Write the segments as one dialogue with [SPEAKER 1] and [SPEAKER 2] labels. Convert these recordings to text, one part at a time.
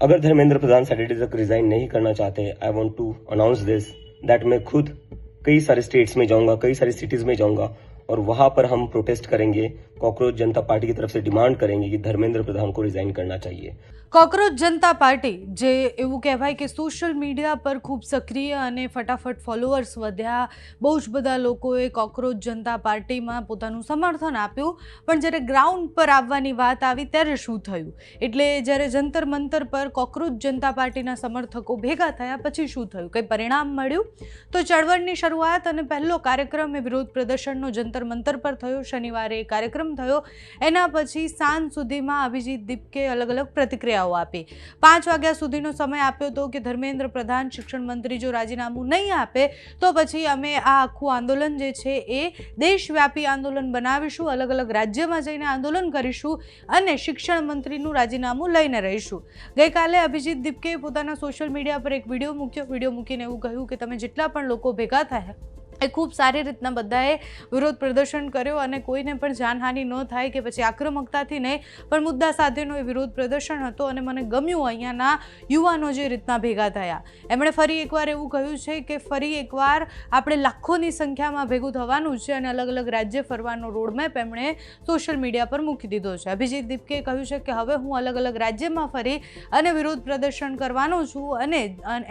[SPEAKER 1] अगर धर्मेंद्र प्रधान सैटरडे तक रिजाइन नहीं करना चाहते, I want to announce this that मैं खुद कई सारे स्टेट्स में जाऊंगा, कई सारी सिटीज में जाऊंगा और वहां पर हम प्रोटेस्ट करेंगे। कॉकरोच जनता पार्टी की तरफ से डिमांड करेंगे कि धर्मेंद्र प्रधान को रिजाइन करना चाहिए।
[SPEAKER 2] કોકરોચ જનતા પાર્ટી જે એવું કહેવાય કે સોશિયલ મીડિયા પર ખૂબ સક્રિય અને ફટાફટ ફોલોઅર્સ વધ્યા, બહુ જ બધા લોકોએ કોકરોચ જનતા પાર્ટીમાં પોતાનું સમર્થન આપ્યું, પણ જ્યારે ગ્રાઉન્ડ પર આવવાની વાત આવી ત્યારે શું થયું? એટલે જ્યારે જંતર મંતર પર કોકરોચ જનતા પાર્ટીના સમર્થકો ભેગા થયા પછી શું થયું? કંઈ પરિણામ મળ્યું? તો ચળવળની શરૂઆત અને પહેલો કાર્યક્રમ એ વિરોધ પ્રદર્શનનો જંતર મંતર પર થયો. શનિવારે કાર્યક્રમ થયો, એના પછી સાંજ સુધીમાં અભિજીત દીપકે અલગ અલગ પ્રતિક્રિયા આપી. 5 વાગ્યા સુધીનો સમય આપ્યો હતો કે ધર્મેન્દ્ર પ્રધાન શિક્ષણ મંત્રી જો રાજીનામું નહીં આપે તો પછી અમે આ આખું આંદોલન જે છે એ દેશવ્યાપી આંદોલન બનાવીશું, અલગ અલગ રાજ્યમાં જઈને આંદોલન કરીશું અને શિક્ષણ મંત્રીનું રાજીનામું લઈને રહીશું. ગઈકાલે અભિજીત દીપકે પોતાના સોશિયલ મીડિયા પર એક વિડીયો મૂક્યો. વિડીયો મૂકીને એવું કહ્યું કે તમે જેટલા પણ લોકો ભેગા થયા એ ખૂબ સારી રીતના બધાએ વિરોધ પ્રદર્શન કર્યો અને કોઈને પણ જાનહાનિ ન થાય કે પછી આક્રમકતાથી નહીં, પણ મુદ્દા સાથેનો એ વિરોધ પ્રદર્શન હતો અને મને ગમ્યું અહીંયાના યુવાનો જે રીતના ભેગા થયા. એમણે ફરી એકવાર એવું કહ્યું છે કે ફરી એકવાર આપણે લાખોની સંખ્યામાં ભેગું થવાનું છે અને અલગ અલગ રાજ્ય ફરવાનો રોડમેપ એમણે સોશિયલ મીડિયા પર મૂકી દીધો છે. અભિજીત દીપકે કહ્યું છે કે હવે હું અલગ અલગ રાજ્યમાં ફરી અને વિરોધ પ્રદર્શન કરવાનો છું અને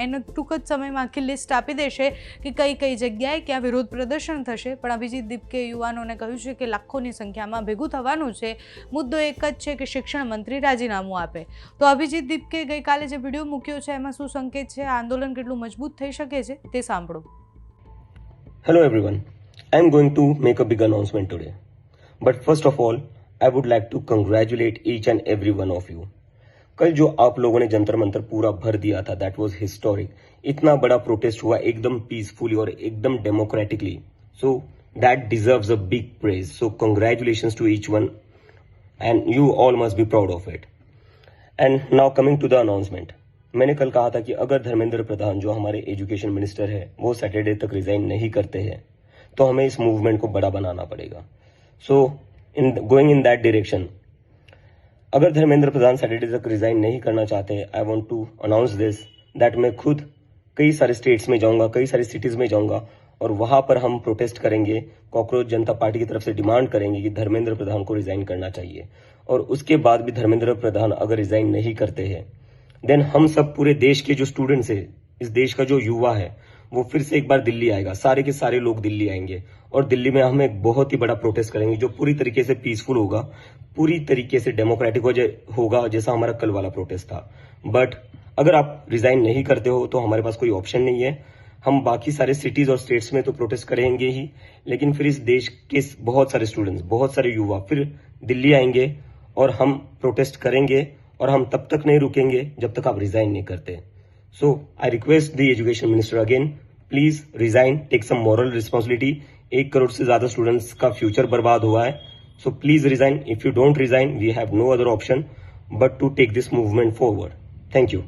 [SPEAKER 2] એનો ટૂંક જ સમયમાં આખી લિસ્ટ આપી દેશે કે કઈ કઈ જગ્યાએ વિરોધ પ્રદર્શન થશે. પણ અભિજીત દીપકે યુવાનોને કહ્યું છે કે લાખોની સંખ્યામાં ભેગું થવાનું છે. મુદ્દો એક જ છે કે શિક્ષણ મંત્રી રાજીનામું આપે. તો અભિજીત દીપકે ગઈકાલે જે વિડીયો મૂક્યો છે એમાં શું સંકેત છે, આંદોલન કેટલું મજબૂત થઈ શકે છે તે સાંભળો.
[SPEAKER 1] Hello everyone, I am going to make a big announcement today, but first of all I would like to congratulate each and every one of you. कल जो आप लोगों ने जंतर मंतर पूरा भर दिया था, दैट वाज हिस्टोरिक. इतना बड़ा प्रोटेस्ट हुआ एकदम पीसफुली और एकदम democratically, so that deserves a big praise. So congratulations to each one and you all must be proud of it. And now coming to the announcement, मैंने कल कहा था कि अगर धर्मेंद्र प्रधान जो हमारे एजुकेशन मिनिस्टर है वो सैटरडे तक रिजाइन नहीं करते हैं तो हमें इस मूवमेंट को बड़ा बनाना पड़ेगा. So in going in that direction, अगर धर्मेंद्र प्रधान सैटरडे तक रिजाइन नहीं करना चाहते, I want to announce this that मैं खुद कई सारे स्टेट्स में जाऊंगा, कई सारी सिटीज में जाऊंगा और वहां पर हम प्रोटेस्ट करेंगे. कॉकरोच जनता पार्टी की तरफ से डिमांड करेंगे कि धर्मेंद्र प्रधान को रिजाइन करना चाहिए. और उसके बाद भी धर्मेंद्र प्रधान अगर रिजाइन नहीं करते हैं, देन हम सब पूरे देश के जो स्टूडेंट्स है, इस देश का जो युवा है, वो फिर से एक बार दिल्ली आएगा. सारे के सारे लोग दिल्ली आएंगे और दिल्ली में हम एक बहुत ही बड़ा प्रोटेस्ट करेंगे जो पूरी तरीके से पीसफुल होगा, पूरी तरीके से डेमोक्रेटिक होगा, जैसा हमारा कल वाला प्रोटेस्ट था. बट अगर आप रिजाइन नहीं करते हो तो हमारे पास कोई ऑप्शन नहीं है. हम बाकी सारे सिटीज और स्टेट्स में तो प्रोटेस्ट करेंगे ही, लेकिन फिर इस देश के बहुत सारे स्टूडेंट्स, बहुत सारे युवा फिर दिल्ली आएंगे और हम प्रोटेस्ट करेंगे और हम तब तक नहीं रुकेंगे जब तक आप रिजाइन नहीं करते. So I request the education minister again, please resign, take some moral responsibility. 1 crore से ज्यादा स्टूडेंट्स का फ्यूचर बर्बाद हुआ है. So please resign. If you don't resign, we have no other option but to take this movement forward. Thank you.